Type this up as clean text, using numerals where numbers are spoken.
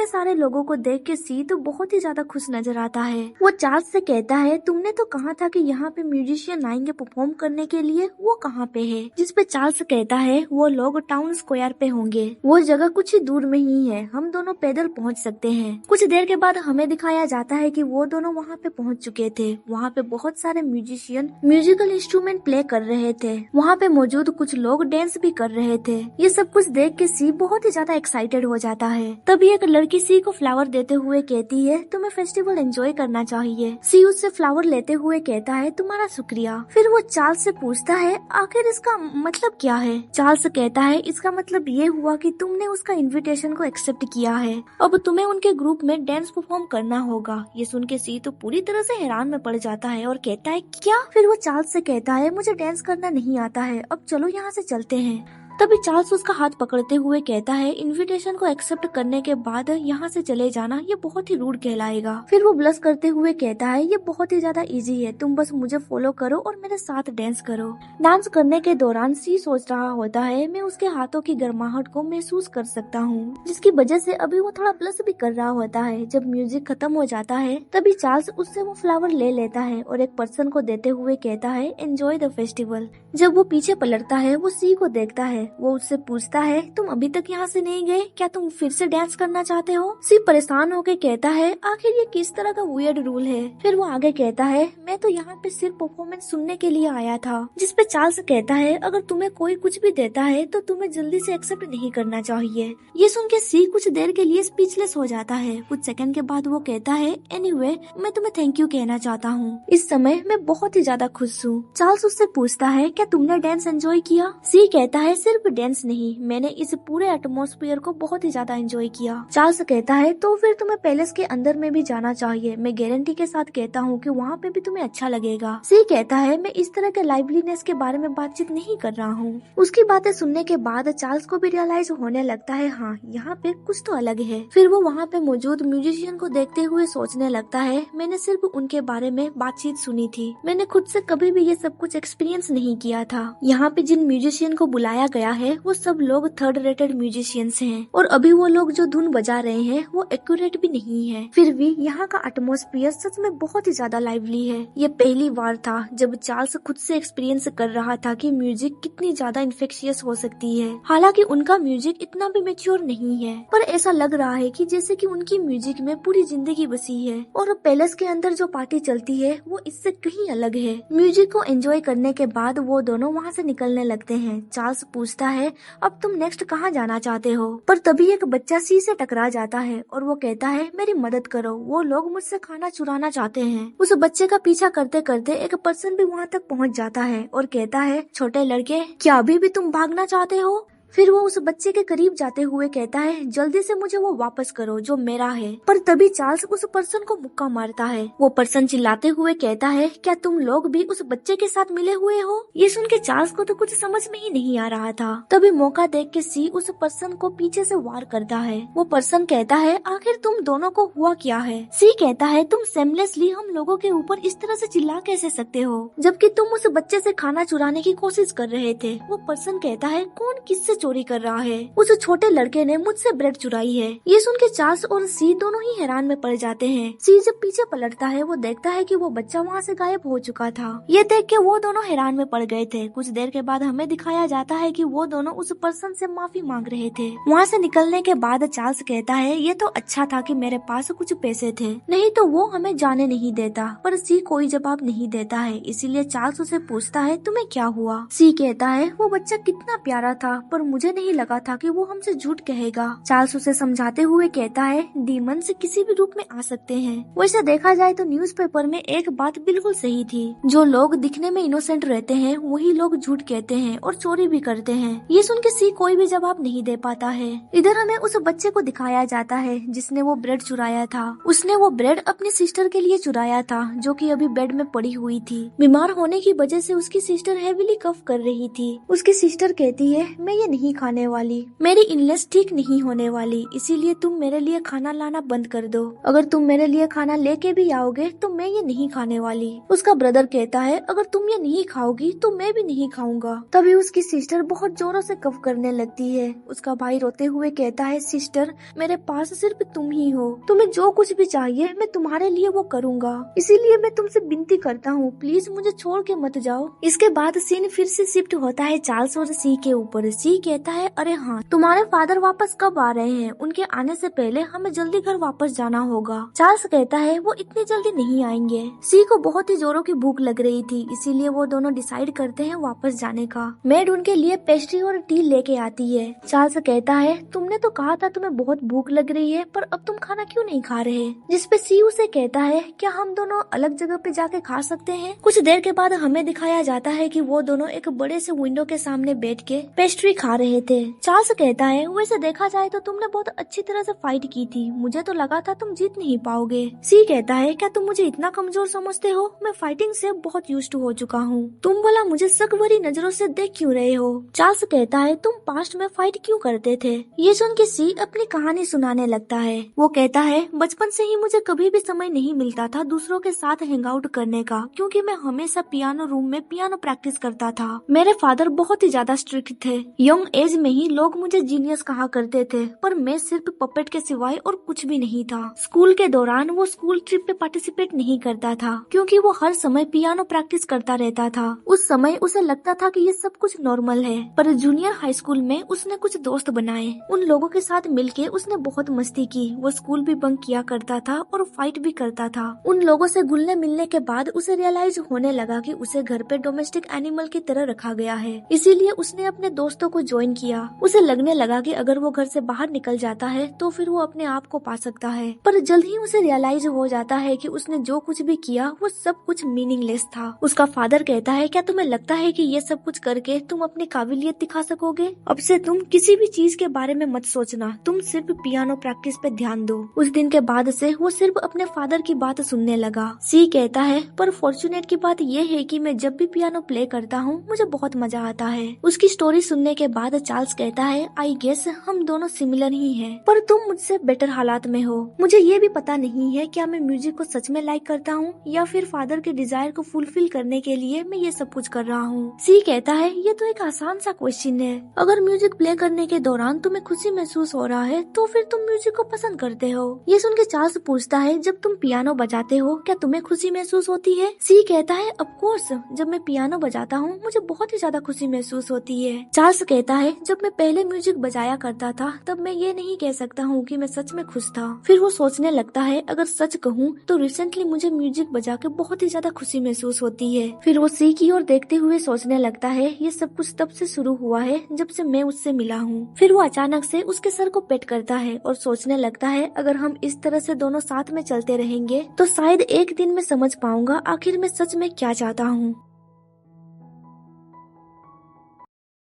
सारे लोगों को देख के सी तो बहुत ही ज्यादा खुश नजर आता है। वो चार्ल्स से कहता है, तुमने तो कहा था कि यहाँ पे म्यूजिशियन आएंगे परफॉर्म करने के लिए, वो कहाँ पे है? जिस पे चार्ल्स कहता है वो लोग टाउन स्क्वायर पे होंगे, वो जगह कुछ ही दूर में ही है, हम दोनों पैदल पहुँच सकते हैं। कुछ देर के बाद हमें दिखाया जाता है कि वो दोनों वहाँ पे पहुँच चुके थे। वहाँ पे बहुत सारे म्यूजिशियन म्यूजिकल इंस्ट्रूमेंट प्ले कर रहे थे। वहाँ पे मौजूद कुछ लोग डांस भी कर रहे थे। ये सब कुछ देख के सी बहुत ही ज्यादा एक्साइटेड हो जाता है। तभी एक लड़की सी को फ्लावर देते हुए कहती है, तुम्हें फेस्टिवल एंजॉय करना चाहिए। सी उससे फ्लावर लेते हुए कहता है, तुम्हारा शुक्रिया। फिर वो चार्ल्स से पूछता है, आखिर इसका मतलब क्या है? चार्ल्स कहता है, इसका मतलब ये हुआ कि तुमने उसका इन्विटेशन को एक्सेप्ट किया है, अब तुम्हें उनके ग्रुप में डांस परफॉर्म करना होगा। ये सुन के सी तो पूरी तरह से हैरान में पड़ जाता है और कहता है, क्या? फिर वो चार्ल्स से कहता है, मुझे डांस करना नहीं आता है, अब चलो यहाँ से चलते हैं। तभी चार्ल्स उसका हाथ पकड़ते हुए कहता है, इनविटेशन को एक्सेप्ट करने के बाद यहाँ से चले जाना ये बहुत ही रूड कहलाएगा। फिर वो ब्लश करते हुए कहता है, ये बहुत ही ज्यादा इजी है, तुम बस मुझे फॉलो करो और मेरे साथ डांस करो। डांस करने के दौरान सी सोच रहा होता है, मैं उसके हाथों की गर्माहट को महसूस कर सकता हूँ, जिसकी वजह से अभी वो थोड़ा ब्लश भी कर रहा होता है। जब म्यूजिक खत्म हो जाता है तभी चार्ल्स उससे वो फ्लावर ले लेता है और एक पर्सन को देते हुए कहता है, एंजॉय द फेस्टिवल। जब वो पीछे पलटता है वो सी को देखता है। वो उससे पूछता है, तुम अभी तक यहाँ से नहीं गए, क्या तुम फिर से डांस करना चाहते हो? सी परेशान होकर कहता है, आखिर ये किस तरह का वियर्ड रूल है? फिर वो आगे कहता है, मैं तो यहाँ पे सिर्फ परफॉर्मेंस सुनने के लिए आया था। जिस पे चार्ल्स कहता है, अगर तुम्हें कोई कुछ भी देता है तो तुम्हें जल्दी से एक्सेप्ट नहीं करना चाहिए। ये सुन के सी कुछ देर के लिए स्पीचलेस हो जाता है। कुछ सेकंड के बाद वो कहता है, एनीवे, मैं तुम्हें थैंक यू कहना चाहता हूँ, इस समय मैं बहुत ही ज्यादा खुश हूँ। चार्ल्स उससे पूछता है, क्या तुमने डांस एंजॉय किया? सी कहता है, सिर्फ डांस नहीं, मैंने इस पूरे एटमॉस्फेयर को बहुत ही ज्यादा एंजॉय किया। चार्ल्स कहता है, तो फिर तुम्हें पैलेस के अंदर में भी जाना चाहिए, मैं गारंटी के साथ कहता हूँ कि वहाँ पे भी तुम्हें अच्छा लगेगा। सी कहता है, मैं इस तरह के लाइवलीनेस के बारे में बातचीत नहीं कर रहा हूँ। उसकी बातें सुनने के बाद चार्ल्स को भी रियलाइज होने लगता है, हाँ यहाँ पे कुछ तो अलग है। फिर वो वहाँ पे मौजूद म्यूजिशियन को देखते हुए सोचने लगता है, मैंने सिर्फ उनके बारे में बातचीत सुनी थी, मैंने खुद से कभी भी ये सब कुछ एक्सपीरियंस नहीं किया था। यहाँ पे जिन म्यूजिशियन को बुलाया गया है वो सब लोग थर्ड रेटेड म्यूजिशियंस हैं और अभी वो लोग जो धुन बजा रहे हैं वो एक्यूरेट भी नहीं है। फिर भी यहाँ का एटमॉस्फेयर सच में बहुत ही ज्यादा लाइवली है। ये पहली बार था जब चार्ल्स खुद से एक्सपीरियंस कर रहा था कि म्यूजिक कितनी ज्यादा इन्फेक्शियस हो सकती है। हालांकि उनका म्यूजिक इतना भी मेच्योर नहीं है, पर ऐसा लग रहा है कि जैसे कि उनकी म्यूजिक में पूरी जिंदगी बसी है और पैलेस के अंदर जो पार्टी चलती है वो इससे कहीं अलग है। म्यूजिक को एंजॉय करने के बाद वो दोनों वहाँ से निकलने लगते हैं। चार्ल्स पूछता है, अब तुम नेक्स्ट कहाँ जाना चाहते हो? पर तभी एक बच्चा सी से टकरा जाता है और वो कहता है, मेरी मदद करो, वो लोग मुझसे खाना चुराना चाहते हैं। उस बच्चे का पीछा करते करते एक पर्सन भी वहाँ तक पहुँच जाता है और कहता है, छोटे लड़के, क्या अभी भी तुम भागना चाहते हो? फिर वो उस बच्चे के करीब जाते हुए कहता है, जल्दी से मुझे वो वापस करो जो मेरा है। पर तभी चार्ल्स उस पर्सन को मुक्का मारता है। वो पर्सन चिल्लाते हुए कहता है, क्या तुम लोग भी उस बच्चे के साथ मिले हुए हो? ये सुन के चार्ल्स को तो कुछ समझ में ही नहीं आ रहा था। तभी मौका देख के सी उस पर्सन को पीछे से वार करता है। वो पर्सन कहता है, आखिर तुम दोनों को हुआ क्या है? सी कहता है, तुम सेमलेसली हम लोगों के ऊपर इस तरह से चिल्ला कैसे सकते हो, जबकि तुम उस बच्चे से खाना चुराने की कोशिश कर रहे थे। वो पर्सन कहता है, कौन किससे चोरी कर रहा है? उस छोटे लड़के ने मुझसे ब्रेड चुराई है। ये सुन के चार्ल्स और सी दोनों ही हैरान में पड़ जाते हैं। सी जब पीछे पलटता है वो देखता है कि वो बच्चा वहाँ से गायब हो चुका था। ये देख के वो दोनों हैरान में पड़ गए थे। कुछ देर के बाद हमें दिखाया जाता है कि वो दोनों उस पर्सन से माफी मांग रहे थे। वहाँ से निकलने के बाद चार्ल्स कहता है, ये तो अच्छा था कि मेरे पास कुछ पैसे थे, नहीं तो वो हमें जाने नहीं देता। पर सी कोई जवाब नहीं देता है, इसीलिए चार्ल्स उसे पूछता है, तुम्हें क्या हुआ? सी कहता है, वो बच्चा कितना प्यारा था, पर मुझे नहीं लगा था कि वो हमसे झूठ कहेगा। चार्ल्स उसे समझाते हुए कहता है, डीमंस किसी भी रूप में आ सकते हैं। वैसे देखा जाए तो न्यूज़पेपर में एक बात बिल्कुल सही थी, जो लोग दिखने में इनोसेंट रहते हैं वही लोग झूठ कहते हैं और चोरी भी करते हैं। ये सुन के सी कोई भी जवाब नहीं दे पाता है। इधर हमें उस बच्चे को दिखाया जाता है जिसने वो ब्रेड चुराया था। उसने वो ब्रेड अपनी सिस्टर के लिए चुराया था, जो कि अभी बेड में पड़ी हुई थी। बीमार होने की वजह से उसकी सिस्टर हेवीली कफ कर रही थी। उसकी सिस्टर कहती है, मैं ये नहीं खाने वाली, मेरी इलनेस ठीक नहीं होने वाली, इसीलिए तुम मेरे लिए खाना लाना बंद कर दो। अगर तुम मेरे लिए खाना लेके भी आओगे तो मैं ये नहीं खाने वाली। उसका ब्रदर कहता है अगर तुम ये नहीं खाओगी तो मैं भी नहीं खाऊंगा। तभी उसकी सिस्टर बहुत जोरों से कफ करने लगती है। उसका भाई रोते हुए कहता है सिस्टर, मेरे पास सिर्फ तुम ही हो, तुम्हें जो कुछ भी चाहिए मैं तुम्हारे लिए वो करूंगा, इसीलिए मैं तुमसे विनती करता हूँ प्लीज मुझे छोड़ के मत जाओ। इसके बाद सीन फिर से शिफ्ट होता है चार्ल्स और सी के ऊपर। सी कहता है अरे हाँ, तुम्हारे फादर वापस कब आ रहे हैं? उनके आने से पहले हमें जल्दी घर वापस जाना होगा। चार्ल्स कहता है वो इतनी जल्दी नहीं आएंगे। सी को बहुत ही जोरों की भूख लग रही थी, इसीलिए वो दोनों डिसाइड करते हैं वापस जाने का। मेड उनके लिए पेस्ट्री और टी लेके आती है। चार्ल्स कहता है तुमने तो कहा था तुम्हें बहुत भूख लग रही है, पर अब तुम खाना क्यों नहीं खा रहे? जिसपे सी उसे कहता है क्या हम दोनों अलग जगह पे जाके खा सकते हैं? कुछ देर के बाद हमें दिखाया जाता है कि वो दोनों एक बड़े से विंडो के सामने बैठ के पेस्ट्री खा रहे थे। चार्ल्स कहता है वैसे देखा जाए तो तुमने बहुत अच्छी तरह से फाइट की थी, मुझे तो लगा था तुम जीत नहीं पाओगे। सी कहता है क्या तुम मुझे इतना कमजोर समझते हो? मैं फाइटिंग से बहुत यूज्ड हो चुका हूँ, तुम भला मुझे शक भरी नजरों से देख क्यों रहे हो? चार्ल्स कहता है तुम पास्ट में फाइट क्यों करते थे? ये सुन के सी अपनी कहानी सुनाने लगता है। वो कहता है बचपन से ही मुझे कभी भी समय नहीं मिलता था दूसरों के साथ हैंग आउट करने का, क्योंकि मैं हमेशा पियानो रूम में पियानो प्रैक्टिस करता था। मेरे फादर बहुत ही ज्यादा स्ट्रिक्ट थे। यंग एज में ही लोग मुझे जीनियस कहा करते थे, पर मैं सिर्फ पपेट के सिवाय और कुछ भी नहीं था। स्कूल के दौरान वो स्कूल ट्रिप पे पार्टिसिपेट नहीं करता था, क्योंकि वो हर समय पियानो प्रैक्टिस करता रहता था। उस समय उसे लगता था कि ये सब कुछ नॉर्मल है। पर जूनियर हाई स्कूल में उसने कुछ दोस्त बनाए, उन लोगों के साथ मिलके उसने बहुत मस्ती की। वो स्कूल भी बंक किया करता था और फाइट भी करता था। उन लोगों से घुलने मिलने के बाद उसे रियलाइज होने लगा कि उसे घर पे डोमेस्टिक एनिमल की तरह रखा गया है, इसीलिए उसने अपने दोस्तों को ज्वाइन किया। उसे लगने लगा कि अगर वो घर से बाहर निकल जाता है तो फिर वो अपने आप को पा सकता है। पर जल्द ही उसे रियलाइज हो जाता है कि उसने जो कुछ भी किया वो सब कुछ मीनिंगलेस था। उसका फादर कहता है क्या तुम्हें लगता है कि ये सब कुछ करके तुम अपनी काबिलियत दिखा सकोगे? अब से तुम किसी भी चीज के बारे में मत सोचना, तुम सिर्फ पियानो प्रैक्टिस पे ध्यान दो। उस दिन के बाद से वो सिर्फ अपने फादर की बात सुनने लगा। सी कहता है पर फॉर्चुनेट की बात ये है कि मैं जब भी पियानो प्ले करता हूँ मुझे बहुत मजा आता है। उसकी स्टोरी सुनने के बाद चार्ल्स कहता है आई गेस हम दोनों सिमिलर ही हैं, पर तुम मुझसे बेटर हालात में हो। मुझे ये भी पता नहीं है क्या मैं म्यूजिक को सच में लाइक करता हूँ या फिर फादर के डिजायर को फुलफिल करने के लिए मैं ये सब कुछ कर रहा हूँ। सी कहता है ये तो एक आसान सा क्वेश्चन है, अगर म्यूजिक प्ले करने के दौरान तुम्हें खुशी महसूस हो रहा है तो फिर तुम म्यूजिक को पसंद करते हो। ये सुन के चार्ल्स पूछता है जब तुम पियानो बजाते हो क्या तुम्हें खुशी महसूस होती है? सी कहता है ऑफ कोर्स, जब मैं पियानो बजाता हूँ मुझे बहुत ही ज्यादा खुशी महसूस होती है। चार्ल्स कहता है जब मैं पहले म्यूजिक बजाया करता था तब मैं ये नहीं कह सकता हूँ कि मैं सच में खुश था। फिर वो सोचने लगता है अगर सच कहूँ तो रिसेंटली मुझे म्यूजिक बजा के बहुत ही ज्यादा खुशी महसूस होती है। फिर वो सी की ओर देखते हुए सोचने लगता है ये सब कुछ तब से शुरू हुआ है जब से मैं उससे मिला हूँ। फिर वो अचानक से उसके सर को पेट करता है और सोचने लगता है अगर हम इस तरह से दोनों साथ में चलते रहेंगे तो शायद एक दिन मैं समझ पाऊंगा आखिर मैं सच में क्या चाहता हूँ।